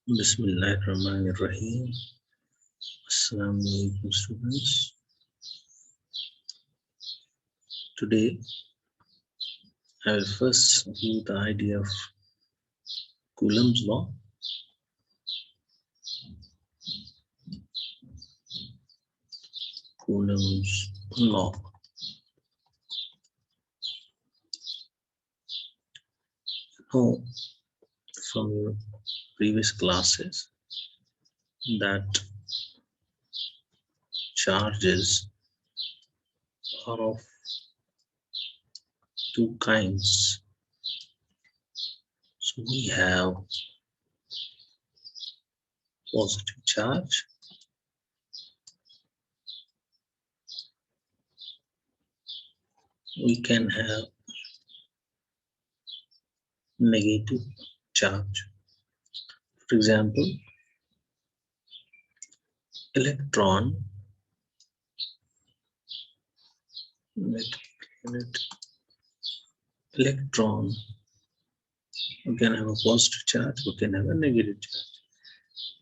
Bismillahirrahmanirrahim. Assalamu alaikum students. Today I will first give the idea of Coulomb's law. Coulomb's law. Now, from your previous classes that charges are of two kinds. So we have positive charge we can have negative charge. For example, electron electron we can have a positive charge, we can have a negative charge.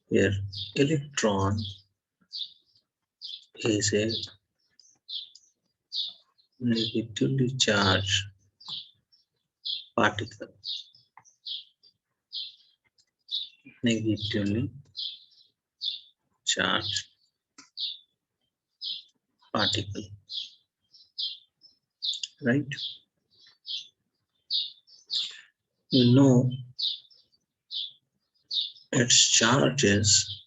Here electron is a negatively charged particle. Negatively charged particle, right? You know its charge is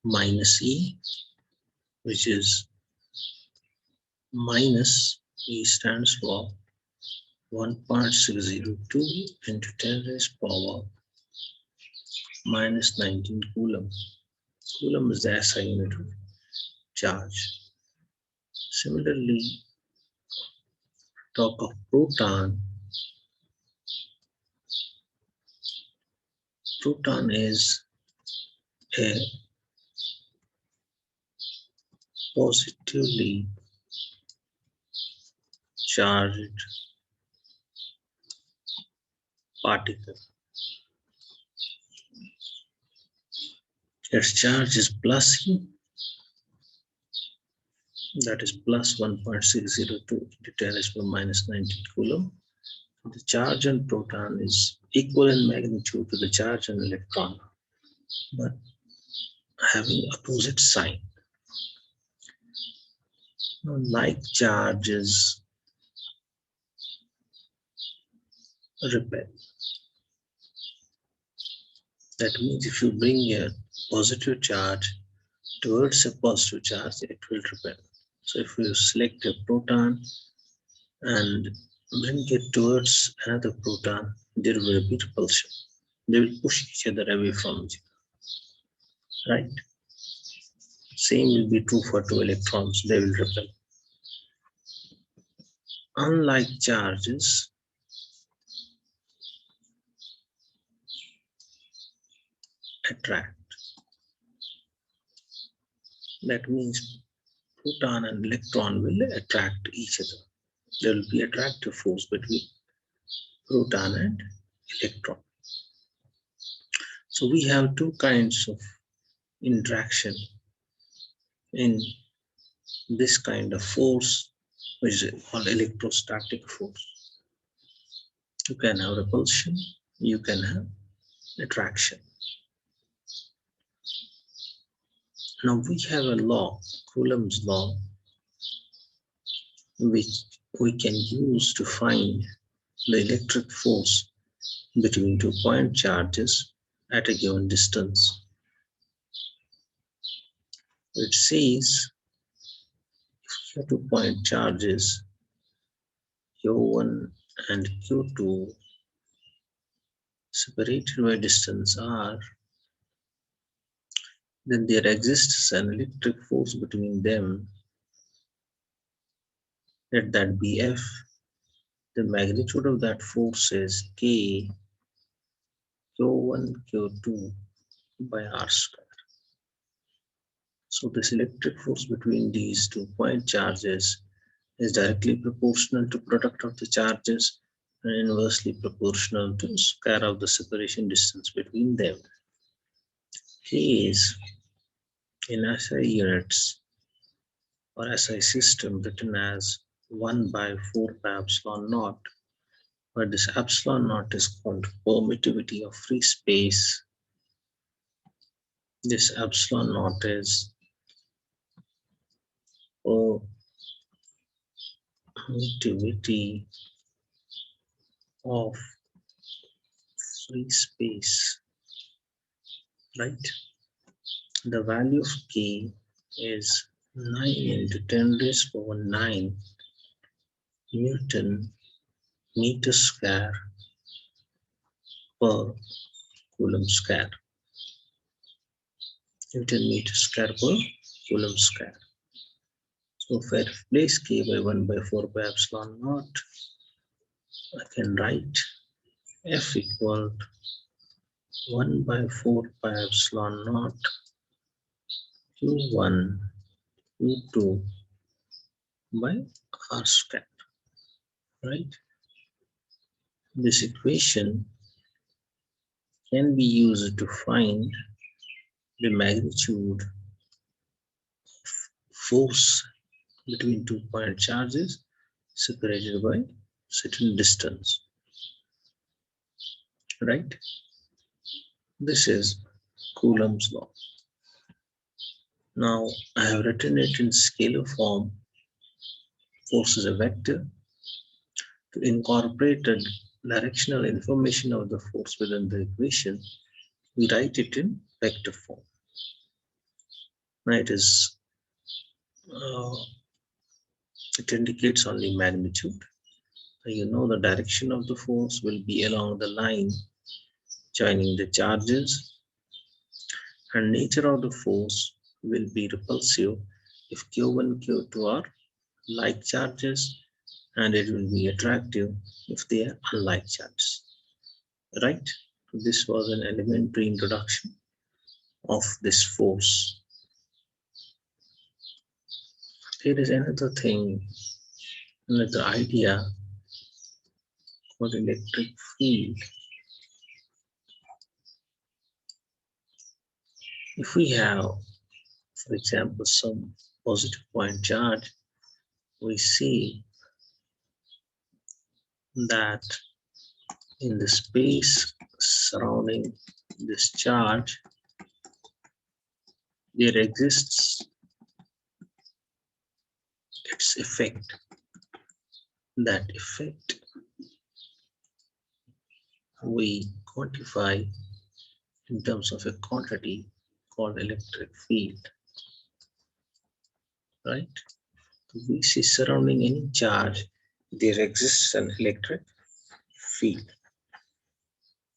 minus E, which is minus E stands for 1.602 into 10 raised power minus 19 Coulomb. Coulomb is the SI unit of charge. Similarly, talk of proton. Proton is a positively charged particle. Its charge is plus E, that is plus 1.602 into 10 raised to minus 19 Coulomb. The charge on proton is equal in magnitude to the charge on electron, but having opposite sign. Now, like charges repel. That means if you bring a positive charge towards a positive charge, it will repel. So if you select a proton and bring it towards another proton, there will be repulsion. They will push each other away from each other, right? Same will be true for two electrons, they will repel. Unlike charges, attract. That means proton and electron will attract each other. There will be attractive force between proton and electron. So we have two kinds of interaction in this kind of force, which is called electrostatic force. You can have repulsion, you can have attraction. Now we have a law, Coulomb's law, which we can use to find the electric force between 2 point charges at a given distance. It says if your 2 point charges Q1 and Q2 separated by distance R, then there exists an electric force between them. Let that be F. The magnitude of that force is K Q1 Q2 by R square. So this electric force between these 2 point charges is directly proportional to product of the charges and inversely proportional to square of the separation distance between them. K is in SI units or SI system written as 1 by 4 pi epsilon naught, but this epsilon naught is called permittivity of free space. This epsilon naught is permittivity of free space, right? The value of K is 9 into 10 raised to power 9 Newton meter square per Coulomb square. Newton meter square per Coulomb square. So if I replace K by 1 by 4 by epsilon naught, I can write F equal to 1 by 4 by epsilon naught Q1 Q2 by R square, right? This equation can be used to find the magnitude of force between 2 point charges separated by certain distance, right? This is Coulomb's law. Now I have written it in scalar form. Force is a vector. To incorporate the directional information of the force within the equation, we write it in vector form. Now uh, it indicates only magnitude. You know the direction of the force will be along the line joining the charges, and nature of the force will be repulsive if Q1, Q2 are like charges, and it will be attractive if they are unlike charges, right? This was an elementary introduction of this force. There is another thing, another idea called electric field. If we have, for example, some positive point charge, we see that in the space surrounding this charge, there exists its effect. That effect we quantify in terms of a quantity called electric field, right? We see surrounding any charge, there exists an electric field.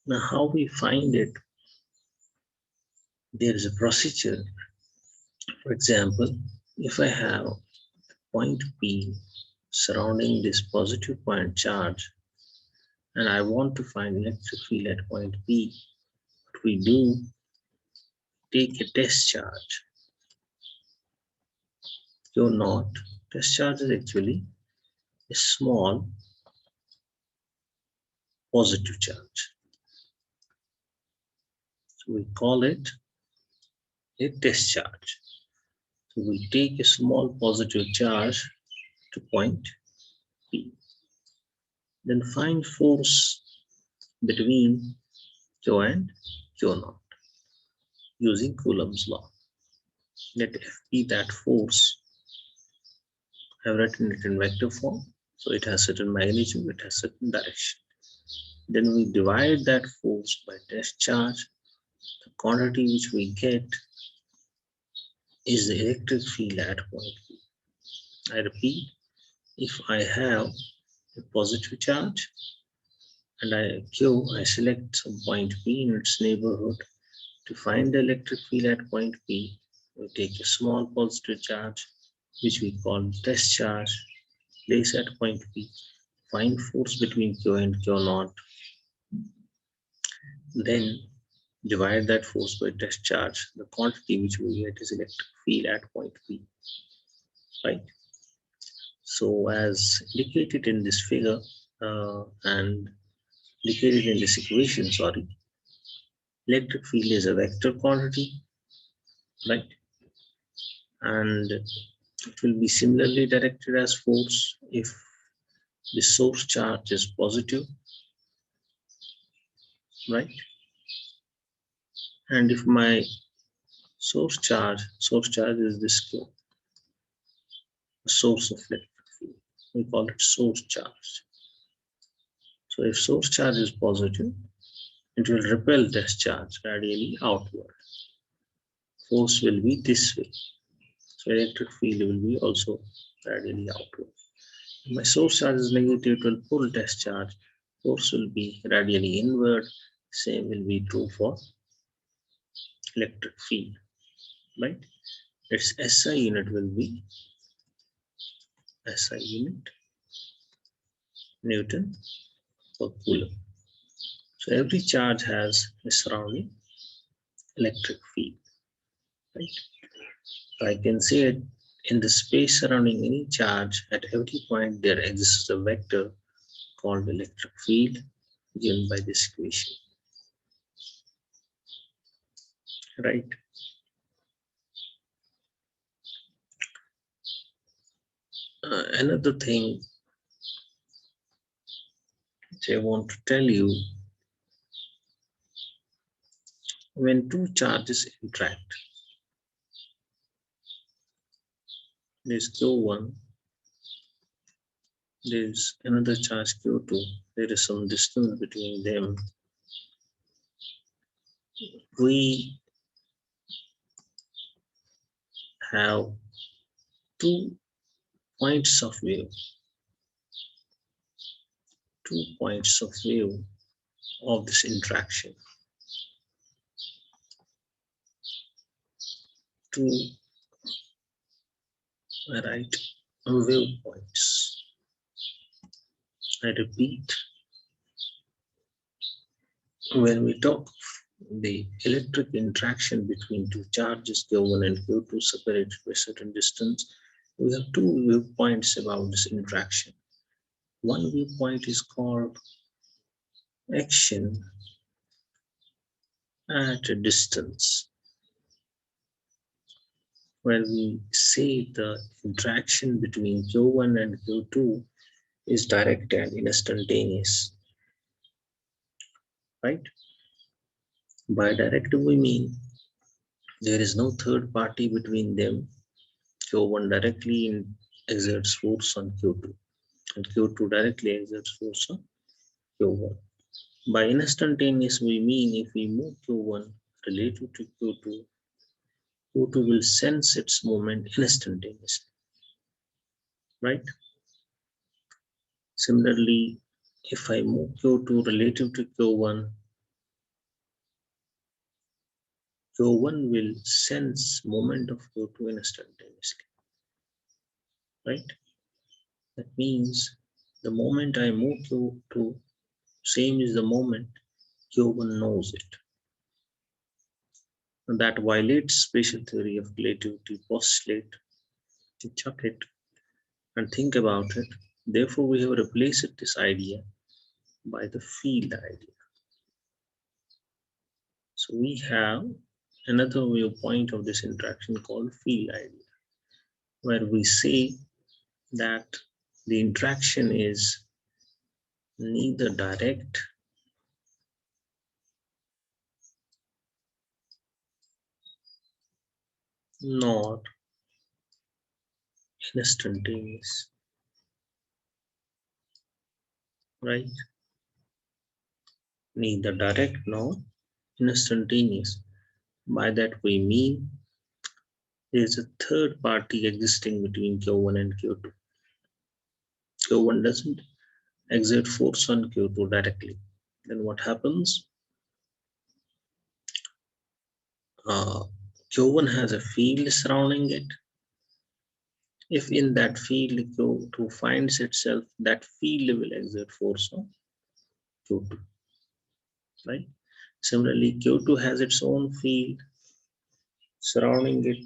Now, how we find it? There is a procedure. For example, if I have point P surrounding this positive point charge, and I want to find electric field at point P, what we do, take a test charge, Q naught. Test charge is actually a small positive charge. So we call it a test charge. So we take a small positive charge to point P. Then find force between Q and Q naught using Coulomb's law. Let F be that force. I have written it in vector form. So it has certain magnitude, it has certain direction. Then we divide that force by test charge. The quantity which we get is the electric field at point P. I repeat, if I have a positive charge and I select some point P in its neighborhood. To find the electric field at point P, we take a small positive charge, which we call test charge, place at point P, find force between Q and Q naught, then divide that force by test charge. The quantity which we get is electric field at point P, right? So as indicated in this figure and indicated in this equation, sorry, Electric field is a vector quantity, right? And it will be similarly directed as force if the source charge is positive, right? And if my source charge is this Q, source of electric field, we call it source charge. So if source charge is positive, it will repel this charge radially outward. Force will be this way. So electric field will be also radially outward. If my source charge is negative, it will pull this charge. Force will be radially inward. Same will be true for electric field, right? Its SI unit will be SI unit Newton per Coulomb. So every charge has a surrounding electric field, right? So I can say it in the space surrounding any charge at every point there exists a vector called electric field given by this equation, right? Another thing which I want to tell you, when two charges interact, there's Q1, there's another charge Q2, there is some distance between them. We have two points of view, 2 points of view of this interaction, two right viewpoints. I repeat, when we talk the electric interaction between two charges Q1 and Q2 separated by a certain distance, we have two viewpoints about this interaction. One viewpoint is called action at a distance, where we say the interaction between Q1 and Q2 is direct and instantaneous, right? By direct we mean there is no third party between them. Q1 directly exerts force on Q2 and Q2 directly exerts force on Q1. By instantaneous we mean if we move Q1 relative to Q2, Q2 will sense its movement instantaneously, right? Similarly, if I move Q2 relative to Q1, Q1 will sense moment of Q2 instantaneously, right? That means the moment I move Q2, same is the moment Q1 knows it. And that violates special theory of relativity postulate. Chuck it and think about it. Therefore, we have replaced this idea by the field idea. So we have another viewpoint of this interaction called field idea, where we say that the interaction is neither direct nor instantaneous, right? Neither direct nor instantaneous. By that we mean there is a third party existing between Q1 and Q2. Q1 doesn't exert force on Q2 directly. Then what happens? Q1 has a field surrounding it. If in that field Q2 finds itself, that field will exert force on Q2, right? Similarly, Q2 has its own field surrounding it.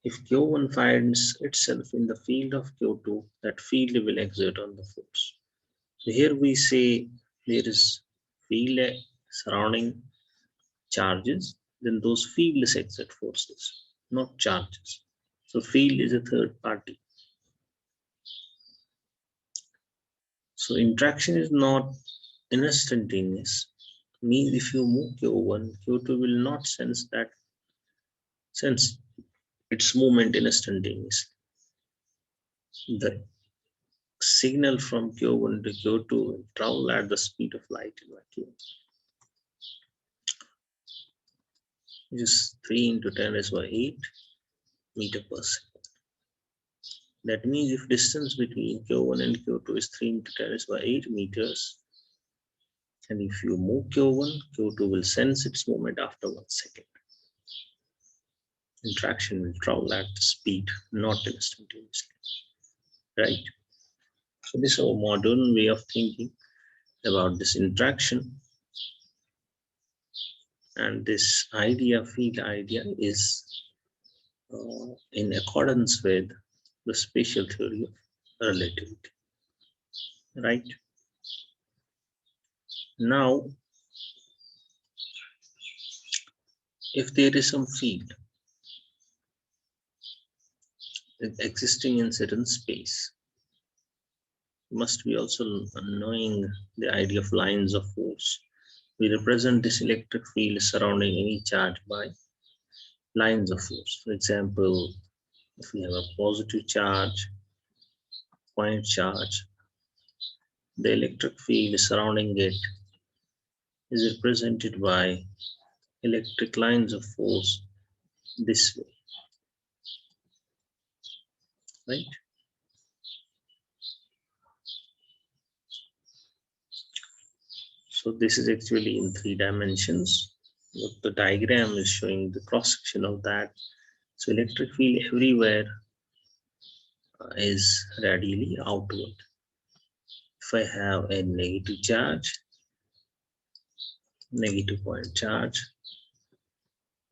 If Q1 finds itself in the field of Q2, that field will exert on the force. So here we say there is field surrounding charges, then those fieldless exert forces, not charges. So field is a third party. So interaction is not instantaneous. Means if you move Q1, Q2 will not sense its movement instantaneously. The signal from Q1 to Q2 will travel at the speed of light in vacuum, which is 3 into 10 raised by 8 meter per second. That means if distance between Q1 and Q2 is 3 into 10 raised by 8 meters, and if you move Q1, Q2 will sense its movement after 1 second. Interaction will travel at the speed, not instantaneously. Right? So this is a modern way of thinking about this interaction. And this idea, field idea, is in accordance with the spatial theory of relativity. Right? Now, if there is some field existing in certain space, you must be also knowing the idea of lines of force. We represent this electric field surrounding any charge by lines of force. For example, if we have a positive charge, point charge, the electric field surrounding it is represented by electric lines of force this way, right? So this is actually in 3 dimensions. What the diagram is showing the cross section of that. So electric field everywhere is radially outward. If I have a negative charge, negative point charge,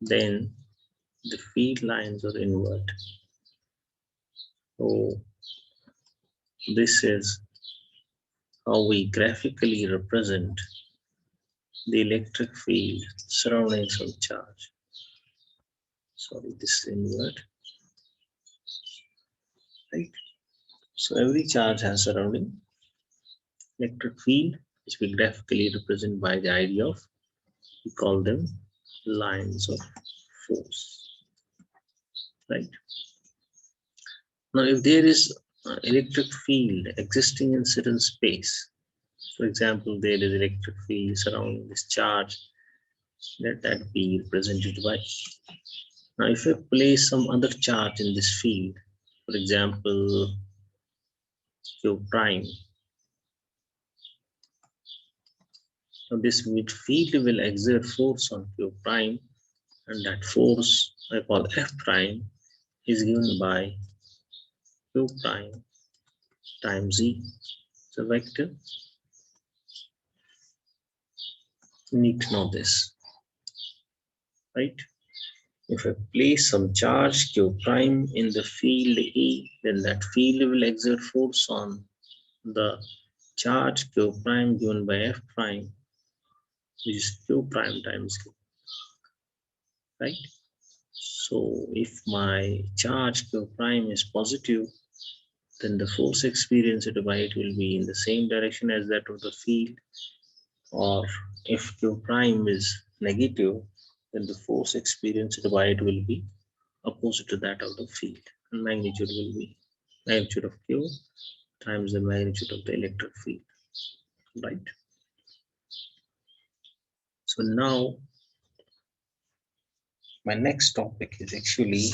then the field lines are inward. So this is how we graphically represent the electric field surrounding some charge. Sorry, this is inward, right? So every charge has surrounding electric field, which we graphically represent by the idea of, we call them lines of force, right? Now, if there is electric field existing in certain space, for example, there is electric field surrounding this charge, let that be represented by. Now, if I place some other charge in this field, for example, Q prime, now this field will exert force on Q prime, and that force I call F prime is given by Q prime times Z. It's a vector. You need to know this, right? If I place some charge Q prime in the field E, then that field will exert force on the charge Q prime given by F prime, which is Q prime times Q, right? So if my charge Q prime is positive, then the force experienced by it will be in the same direction as that of the field. Or if Q prime is negative, then the force experienced by it will be opposite to that of the field, and magnitude will be magnitude of Q times the magnitude of the electric field, right? So now my next topic is actually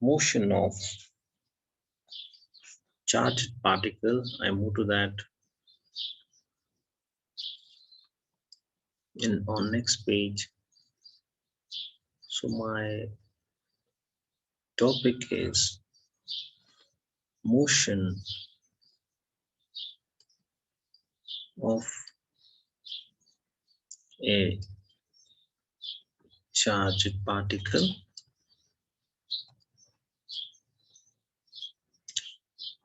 motion of charged particle. I move to that in on next page. So my topic is motion of a charged particle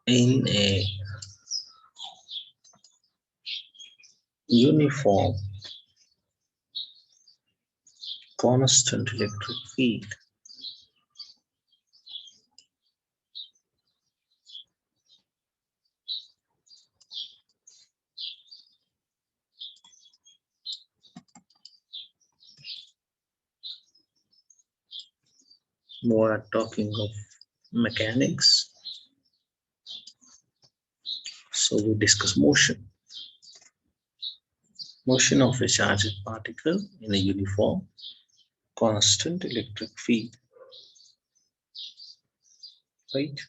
in a uniform constant electric field. We are talking of mechanics, so we discuss motion. Motion of a charged particle in a uniform constant electric field, right?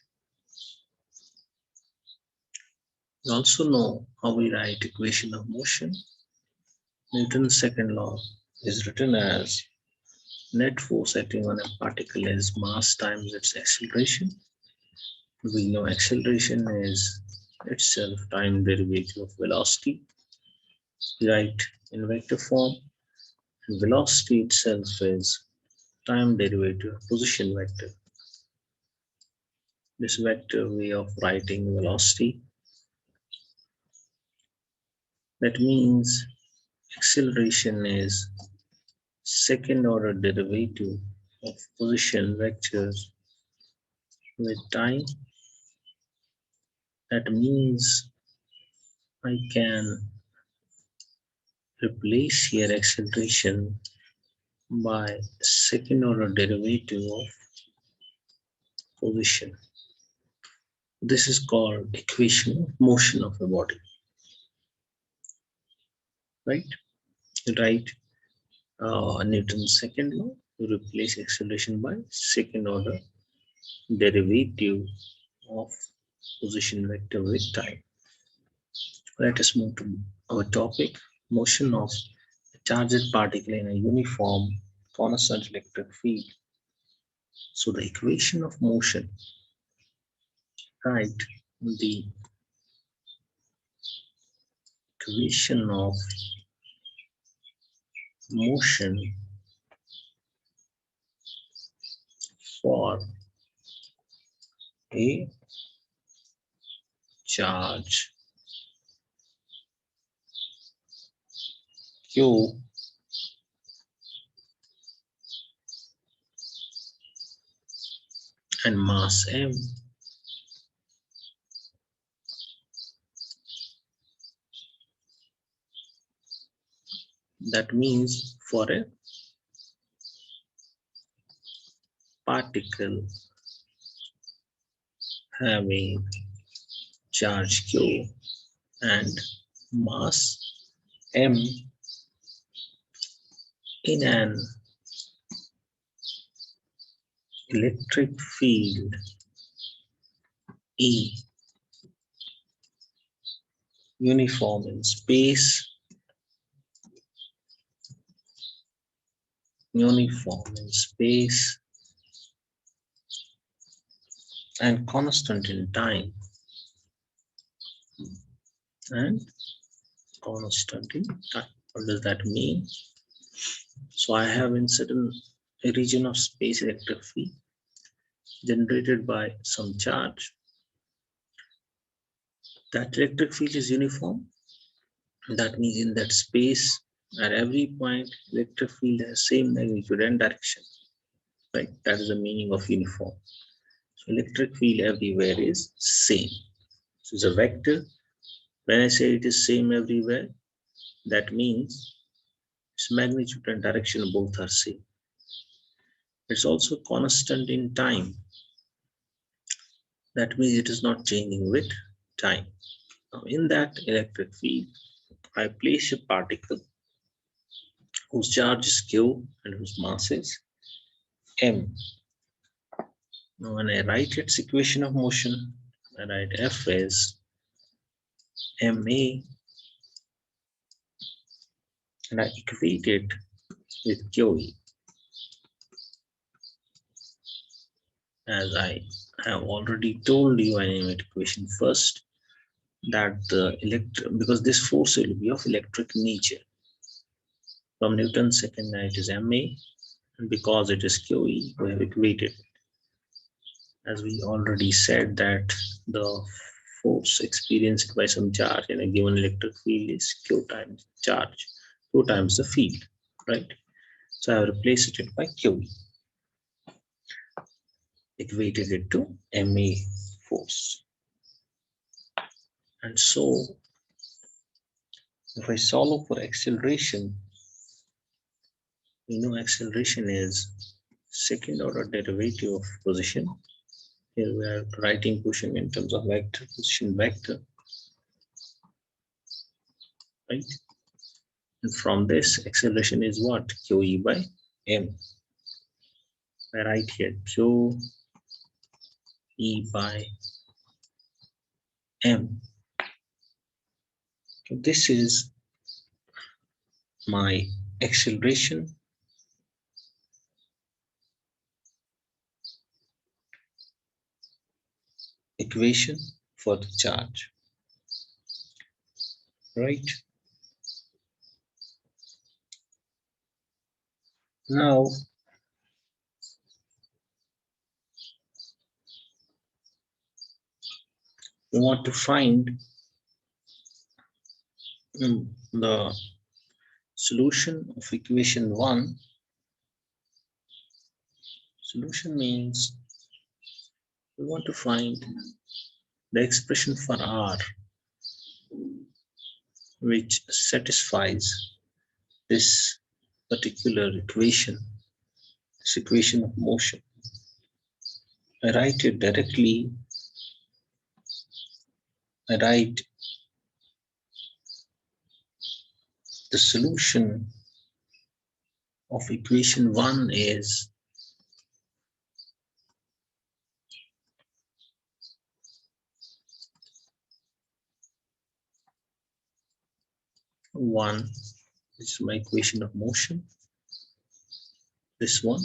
We also know how we write equation of motion. Newton's second law is written as net force acting on a particle is mass times its acceleration. We know acceleration is itself time derivative of velocity. We write in vector form, and velocity itself is time derivative of position vector. This vector way of writing velocity, that means acceleration is second order derivative of position vectors with time. That means I can replace here acceleration by second order derivative of position. This is called equation of motion of a body, right? Right. Newton's second law, you replace acceleration by second order derivative of position vector with time. Let us move to our topic, motion of a charged particle in a uniform constant electric field. So the equation of motion, right? The equation of motion for a charge Q and mass M, that means for a particle having charge Q and mass M in an electric field E, uniform in space, and constant in time, and constant in time. What does that mean? So I have in certain region of space electric field generated by some charge. That electric field is uniform. That means in that space at every point electric field has same magnitude and direction. Right? That is the meaning of uniform. So electric field everywhere is same. So it's a vector. When I say it is same everywhere, that means its magnitude and direction both are same. It's also constant in time. That means it is not changing with time. Now in that electric field, I place a particle whose charge is Q and whose mass is M. Now when I write its equation of motion, I write F as MA and I equate it with QE. As I have already told you, I name it equation first, that the because this force will be of electric nature. From Newton's second law it is MA, and because it is QE, we have equated. As we already said that the force experienced by some charge in a given electric field is Q times charge, Q times the field, right? So I have replaced it by QE, equated it to MA force. And so if I solve for acceleration, we know acceleration is second order derivative of position. Here we are writing position in terms of vector, position vector, right? And from this, acceleration is what? QE by M. I write here QE by M. So this is my acceleration equation for the charge, right? Now we want to find the solution of equation 1. Solution means we want to find the expression for R which satisfies this particular equation, this equation of motion. I write it directly. I write the solution of equation 1 is one. This is my equation of motion. This one.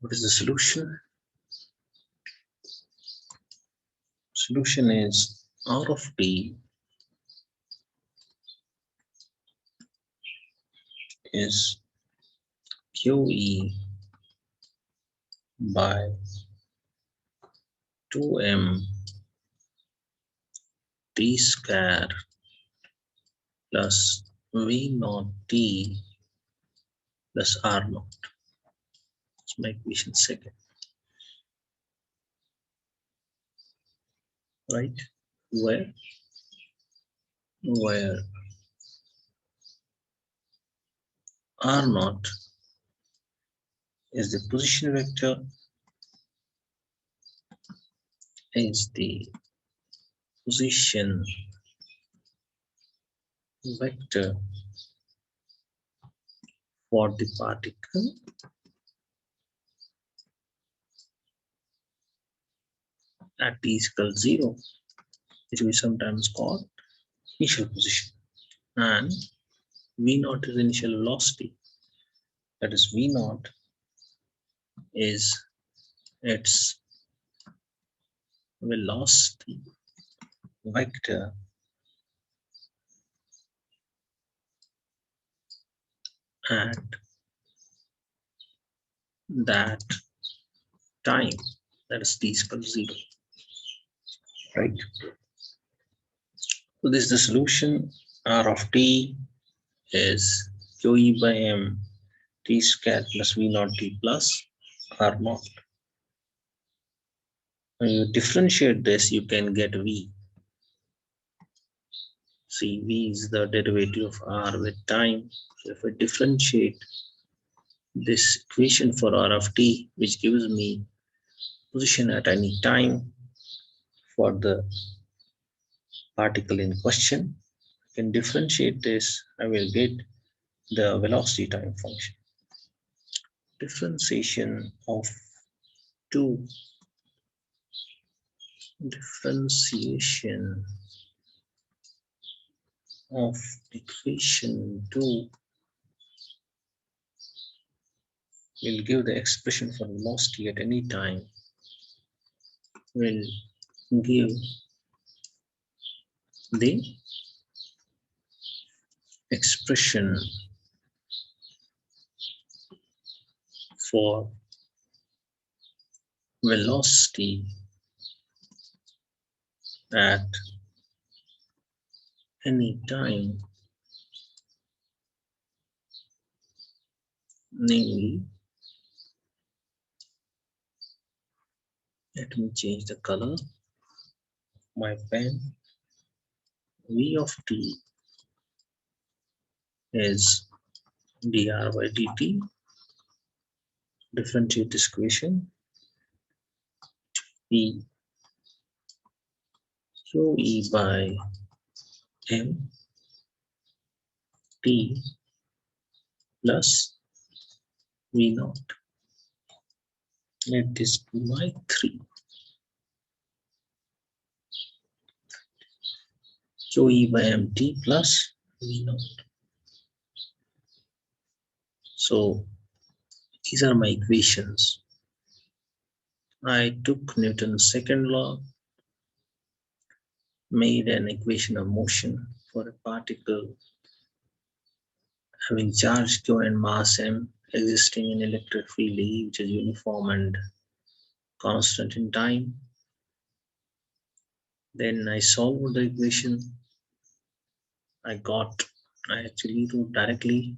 What is the solution? Solution is R of t is QE by 2m t square plus v naught t plus r naught. That's my equation second, right? Where r naught is the position vector, is the position vector for the particle at t is equal 0, which we sometimes call initial position, and v naught is initial velocity. That is, v naught is its velocity vector at that time, that is t is equal 0, right? So this is the solution. R of t is QE by m t square plus v naught t plus r naught. When you differentiate this, you can get v. See, v is the derivative of r with time. So if I differentiate this equation for r of t, which gives me position at any time for the particle in question, I can differentiate this. I will get the velocity time function. Differentiation of 2. Differentiation of equation 2 will give the expression for velocity at any time, will give the expression for velocity at any time namely, let me change the color of my pen. V of t is dr by dt. Differentiate this equation. P QE by M T plus V naught. Let this be my 3. QE by MT plus V naught. So these are my equations. I took Newton's second law, made an equation of motion for a particle having charge q and mass m existing in electric field E, which is uniform and constant in time. Then I solved the equation. I actually wrote directly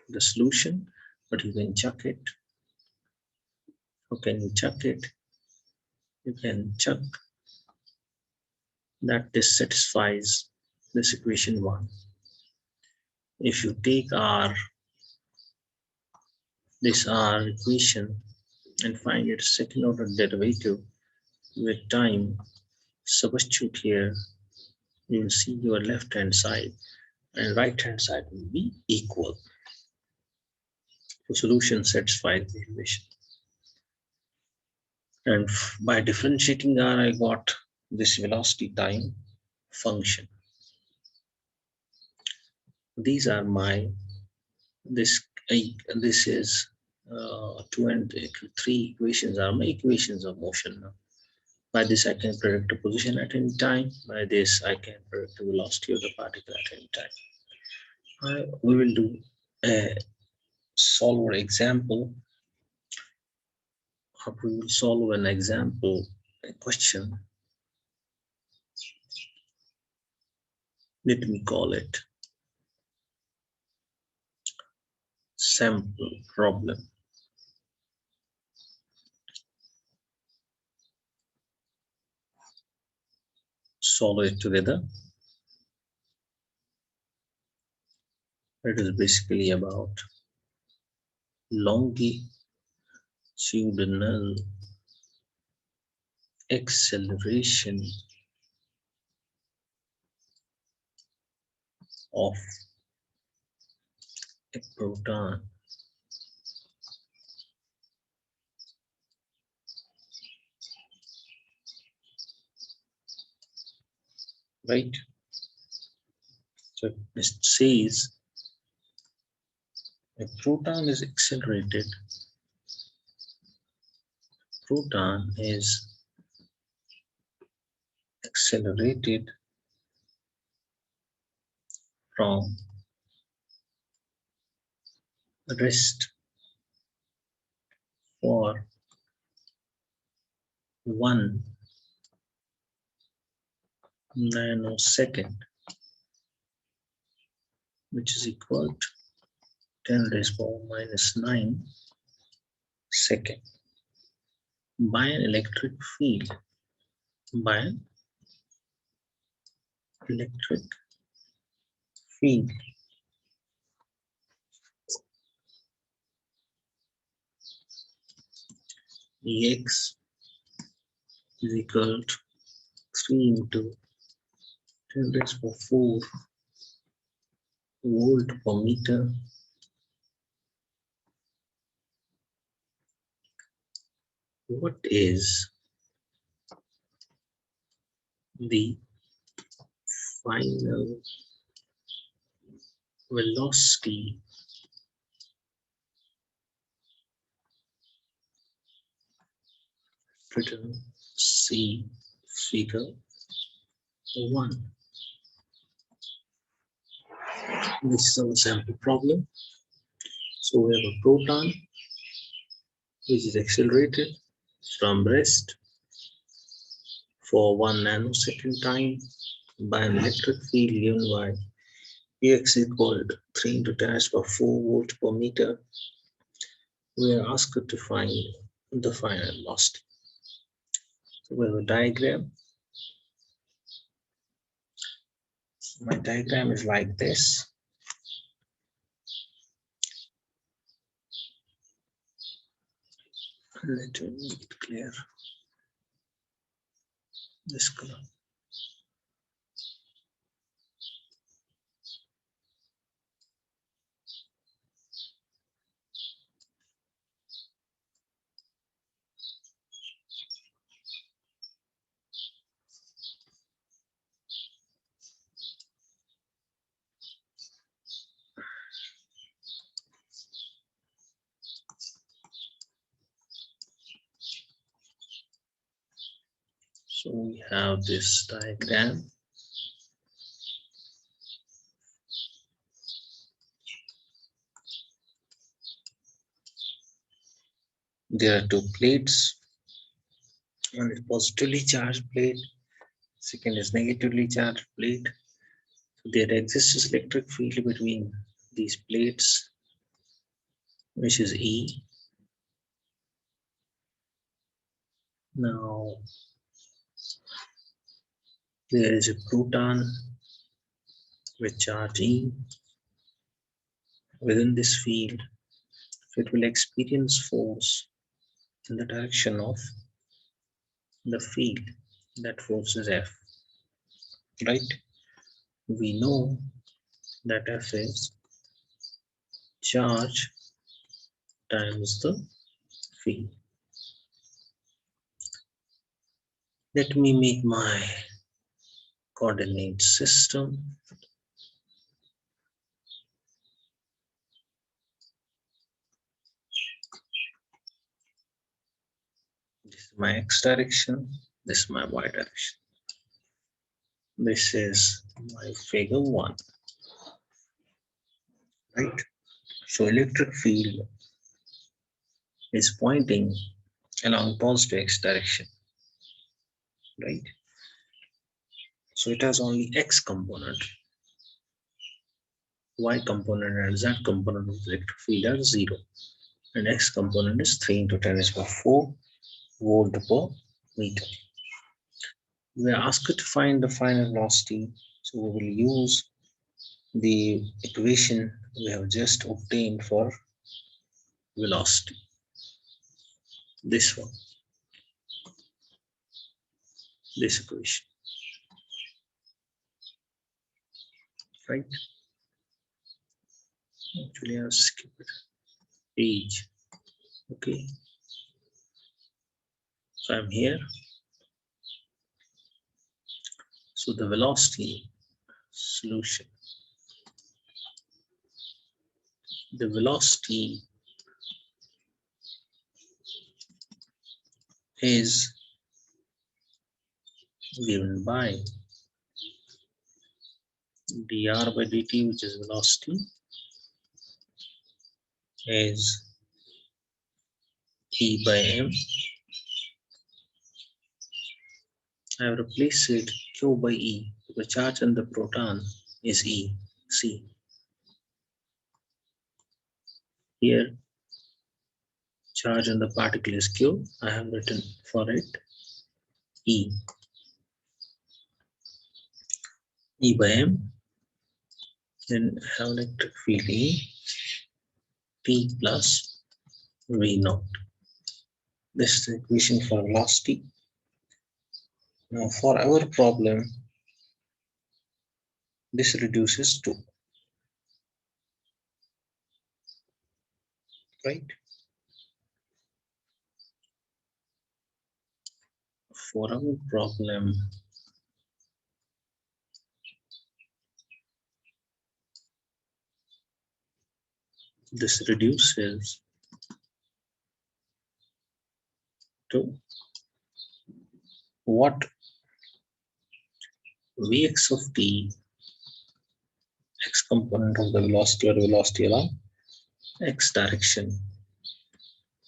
the solution, but you can check it. How can you check it? You can check that this satisfies this equation 1. If you take this R equation and find its second order derivative with time, substitute here, you will see your left hand side and right hand side will be equal. The solution satisfies the equation. And by differentiating R, I got this velocity time function. These are my this is 2 and 3 equations are my equations of motion now. By this I can predict the position at any time. By this I can predict the velocity of the particle at any time. We will do a solver example. We will solve an example question. Let me call it sample problem. Solve it together. It is basically about longitudinal acceleration of a proton right? So it says a proton is accelerated. Proton is accelerated from rest for 1 nanosecond, which is equal to 10 raised power minus 9 second by an electric field. By an electric field. Ex is equal to 3 into 10 raised power 4 volt per meter. What is the final velocity written C figure 1? This is our sample problem. So we have a proton which is accelerated from rest for 1 nanosecond time by an electric field given by Ex equal to 3 into 10 to the power 4 volt per meter. we are asked to find the final velocity. So we have a diagram. My diagram is like this. Let me make it clear. This color. So we have this diagram. There are two plates. One is positively charged plate, second is negatively charged plate. So there exists electric field between these plates, which is E. Now there is a proton with charge E within this field. It will experience force in the direction of the field. That force is F, right? We know that F is charge times the field. Let me make my coordinate system. This is my X direction, this is my Y direction. This is my figure 1, right? So electric field is pointing along positive X direction, right? So it has only X component. Y component and Z component of the electric field are 0. And X component is 3 into 10 is 4 volt per meter. We are asked to find the final velocity, so we will use the equation we have just obtained for velocity. This one, this equation, right? Actually, I'll skip it. Page. Okay. So I'm here. So the velocity solution. The velocity is given by dr by dt, which is velocity, is E by m. I have replaced it Q by E. The charge on the proton is E. See, here charge on the particle is Q. I have written for it E. E by m. Then have electric field E. P plus V naught. This is the equation for velocity. Now for our problem, this reduces to, right? For our problem, this reduces to what Vx of t, x component of the velocity or velocity along x direction,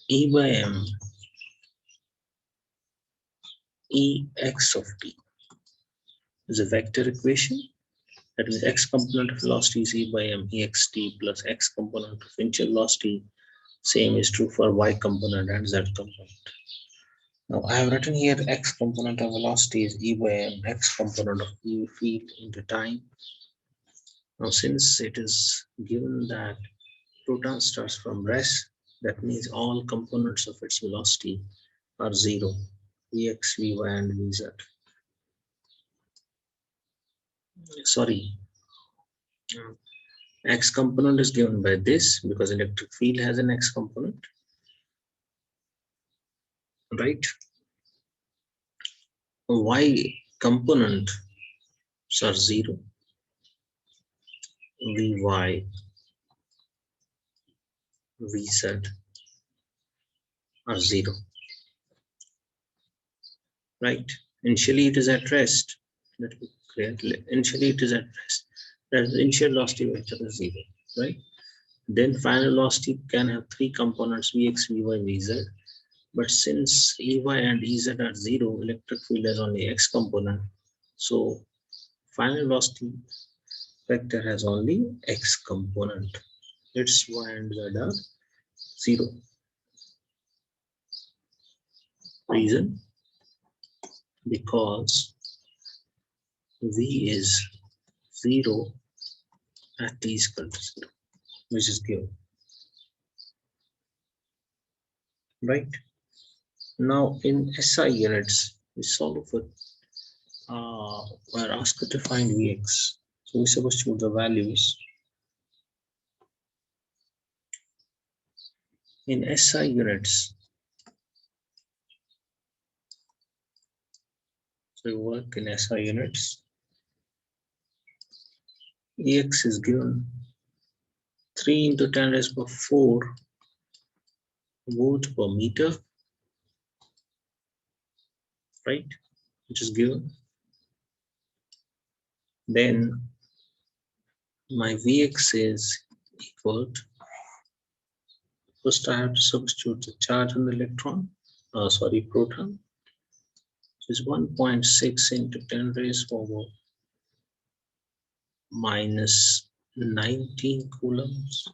E by m, Ex of t is a vector equation. That is, x component of velocity is E by m ext plus x component of initial velocity Same is true for y component and z component. Now I have written here x component of velocity is e by m, x component of e field into time. Now since it is given that proton starts from rest, that means all components of its velocity are zero, vx, vy, and vz. Sorry, x component is given by this because electric field has an x component, right? Y component are zero, vy, vz are zero, right? Initially it is at rest. Let me clear. Initially it is at rest. That is, the initial velocity vector is zero, right? Then final velocity can have three components vx, vy, vz. But since Ey and Ez are zero, electric field has only x component. So final velocity vector has only x component. Its y and z are zero. Reason? Because v is zero at t is equal to zero, which is given. Right? Now in SI units, we solve for we're asked to find Vx. So we're supposed to put the values. In SI units, so we work in SI units. Ex is given 3 into 10 raised by 4 volt per meter, right? Which is given. Then my Vx is equal to, first I have to substitute the charge on the electron, proton, which is 1.6 into 10 raised over minus 19 coulombs.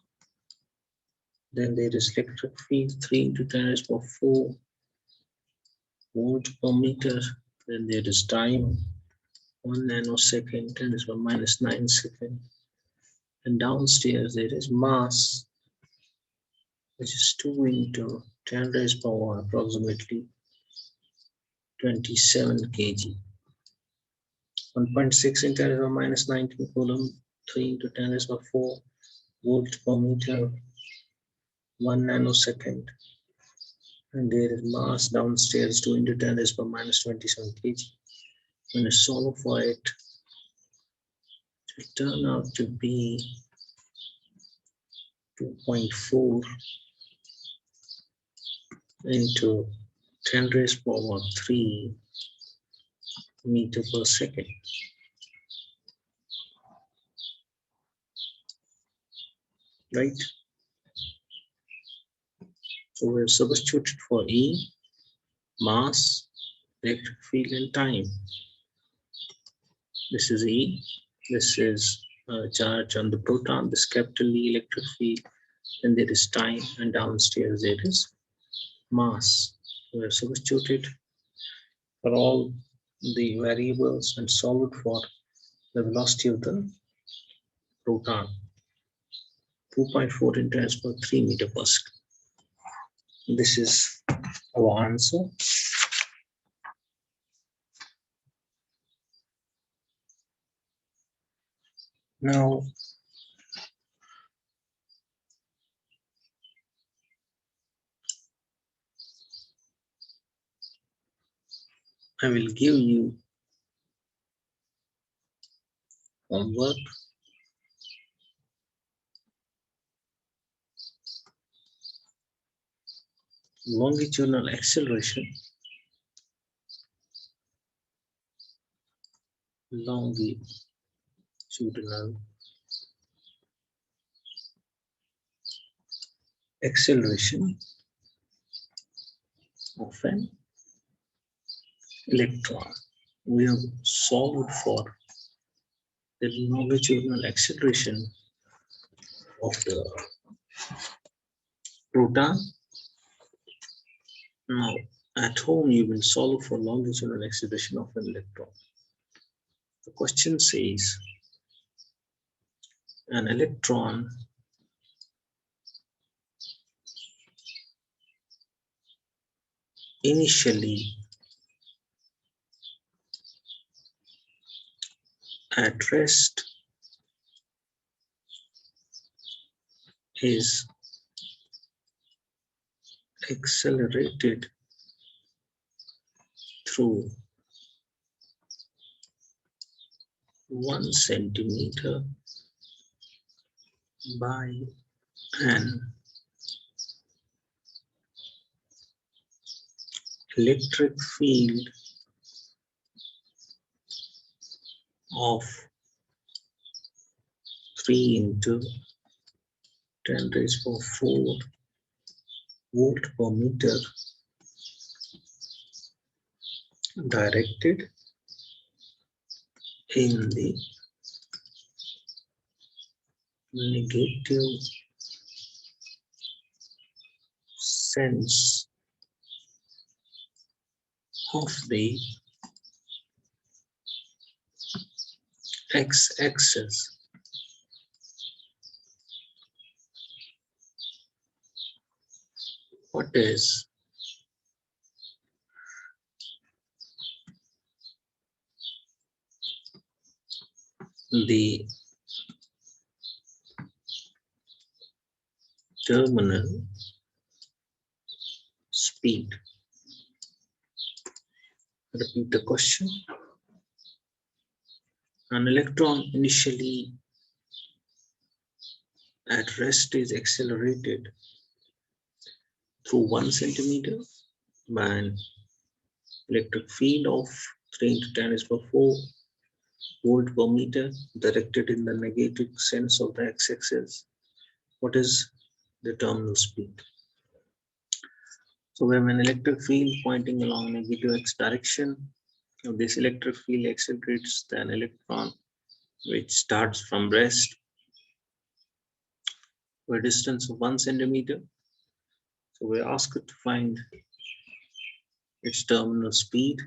Then there is electric field 3 into 10 raised by 4 volt per meter. Then there is time 1 nanosecond, 10 raised by minus 9 second. And downstairs there is mass, which is 2 into 10 raised power approximately 27 kg. 1.6 into 10 raised by minus 19 coulomb, 3 into 10 raised by 4 volt per meter, 1 nanosecond. And there is mass downstairs 2 into 10 raised by minus 27 kg. When you solve for it, it will turn out to be 2.4 into 10 raised power 3 meter per second. Right? So we've substituted for E, mass, electric field, and time. This is E. This is charge on the proton, this capital E electric field. Then there is time, and downstairs there is mass. We have substituted for all the variables and solved for the velocity of the proton. 2.4 into 10 per 3 meter per second. This is our answer. Now, I will give you homework. Longitudinal acceleration. Longitudinal acceleration of an electron. We have solved for the longitudinal acceleration of the proton. Now, at home, you will solve for longitudinal excitation of an electron. The question says an electron initially at rest is accelerated through 1 centimeter by an electric field of 3 into 10 raised to 4 volt per meter directed in the negative sense of the x-axis. What is the terminal speed? Repeat the question. An electron initially at rest is accelerated through 1 centimeter by an electric field of 3 into 10 raised to 4 volt per meter directed in the negative sense of the x-axis. What is the terminal speed? So we have an electric field pointing along negative x direction. Now this electric field accelerates an electron which starts from rest to a distance of 1 centimeter. So we are asked to find its terminal speed.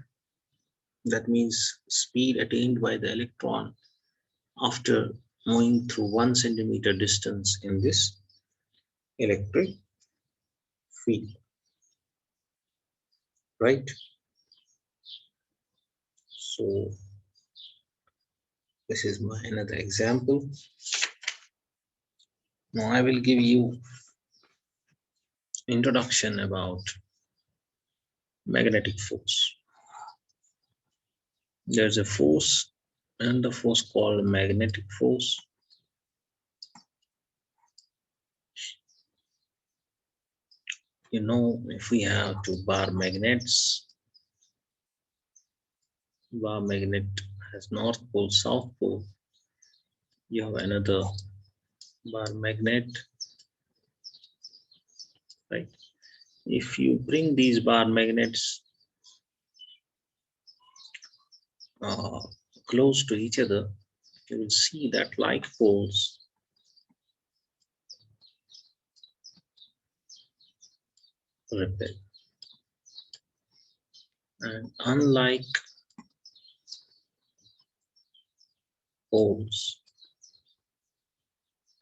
That means speed attained by the electron after moving through 1 centimeter distance in this electric field. Right? So this is my another example. Now I will give you introduction about magnetic force. There's a force and the force called magnetic force. You know, if we have two bar magnets, bar magnet has north pole, south pole. You have another bar magnet, right? If you bring these bar magnets close to each other, you will see that like poles repel, and unlike poles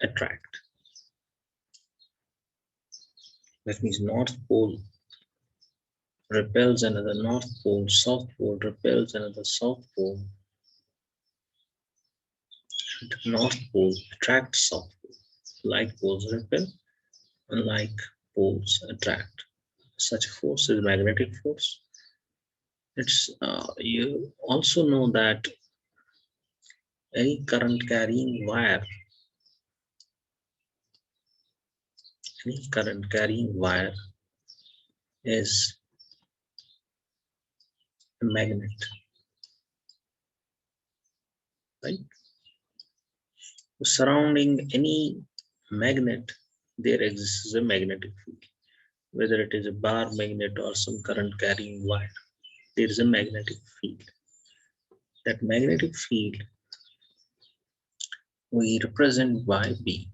attract. That means north pole repels another north pole, south pole repels another south pole, and north pole attracts south pole. Like poles repel, unlike poles attract. Such a force is magnetic force. It's you also know that any current carrying wire, is a magnet, right? Surrounding any magnet, there exists a magnetic field. Whether it is a bar magnet or some current carrying wire, there is a magnetic field. That magnetic field we represent by B.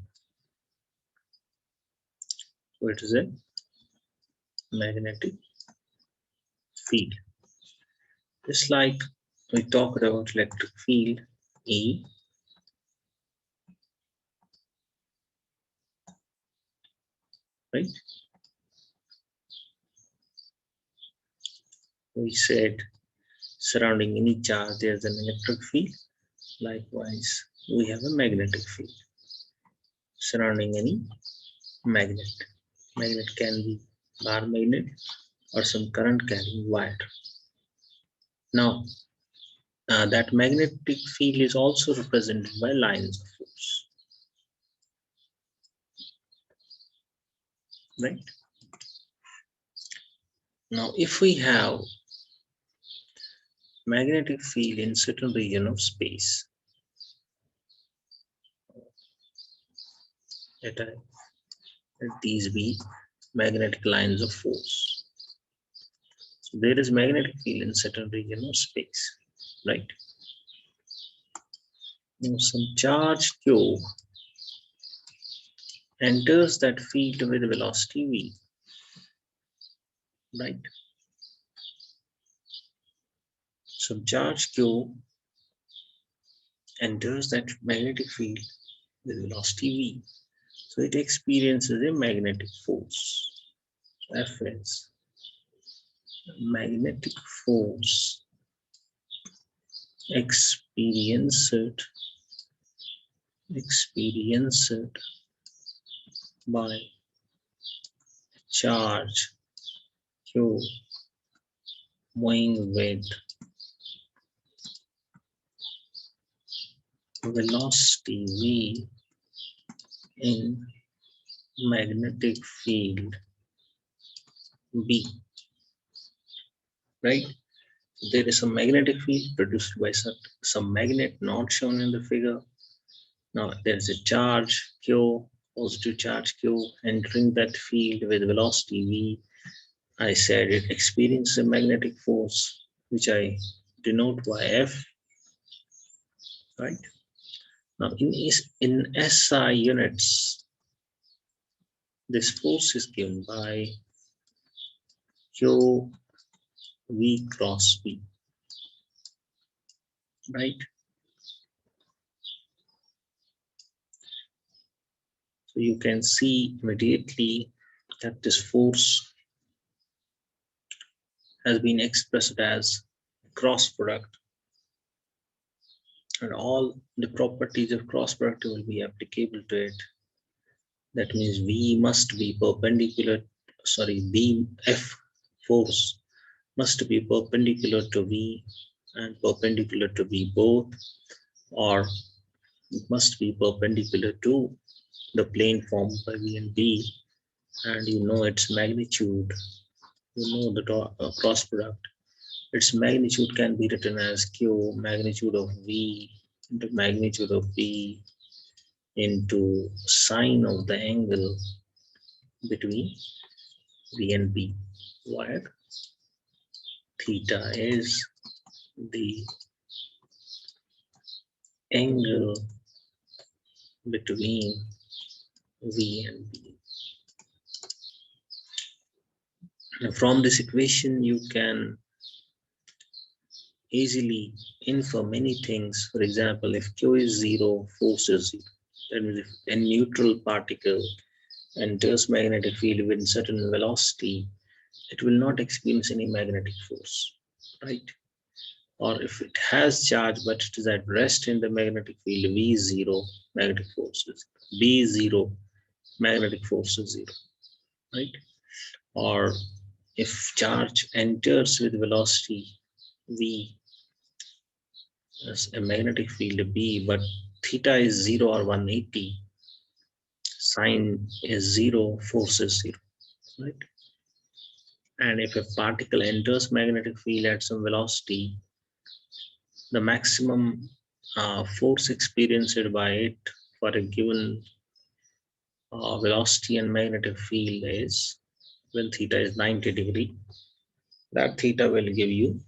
So it is a magnetic field. Just like we talked about electric field, E, right? We said surrounding any charge there's an electric field. Likewise, we have a magnetic field surrounding any magnet. Magnet can be bar magnet or some current carrying wire. Now, that magnetic field is also represented by lines of force, right? Now, if we have magnetic field in certain region of space, let these be magnetic lines of force. So there is magnetic field in certain region of space, right? Now some charge Q enters that field with velocity v, right? Some charge Q enters that magnetic field with velocity v. So it experiences a magnetic force. F is magnetic force experienced by charge Q moving with velocity v in magnetic field B, right? There is a magnetic field produced by some magnet not shown in the figure. Now there is a charge Q, positive charge Q entering that field with velocity v. I said it experiences a magnetic force, which I denote by F, right? Now in SI units, this force is given by Q V cross V, right? So you can see immediately that this force has been expressed as cross product, and all the properties of cross product will be applicable to it. That means V must be perpendicular, B F force must be perpendicular to V and perpendicular to V both, or it must be perpendicular to the plane formed by V and B, and you know its magnitude, you know the cross product. Its magnitude can be written as Q magnitude of V into magnitude of V into sine of the angle between V and B, where theta is the angle between V and B. Now from this equation, you can easily infer many things. For example, if Q is zero, force is zero. That means if a neutral particle enters magnetic field with certain velocity, it will not experience any magnetic force, right? Or if it has charge but it is at rest in the magnetic field, V is zero, magnetic force is B is zero, magnetic force is zero, right? Or if charge enters with velocity V as a magnetic field B, but theta is 0 or 180, sine is 0, force is 0, right? And if a particle enters magnetic field at some velocity, the maximum force experienced by it for a given velocity and magnetic field is when theta is 90 degree. That theta will give you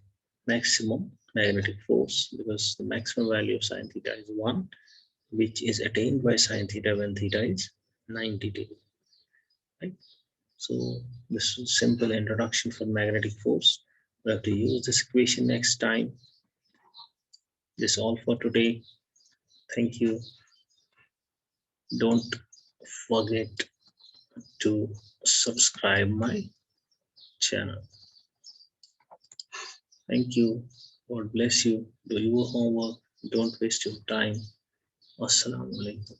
maximum magnetic force because the maximum value of sine theta is 1, which is attained by sine theta when theta is 90 degree, right? So this is simple introduction for magnetic force. We have to use this equation next time. This is all for today. Thank you. Don't forget to subscribe my channel. Thank you. God bless you. Do your homework. Don't waste your time. Assalamu alaikum.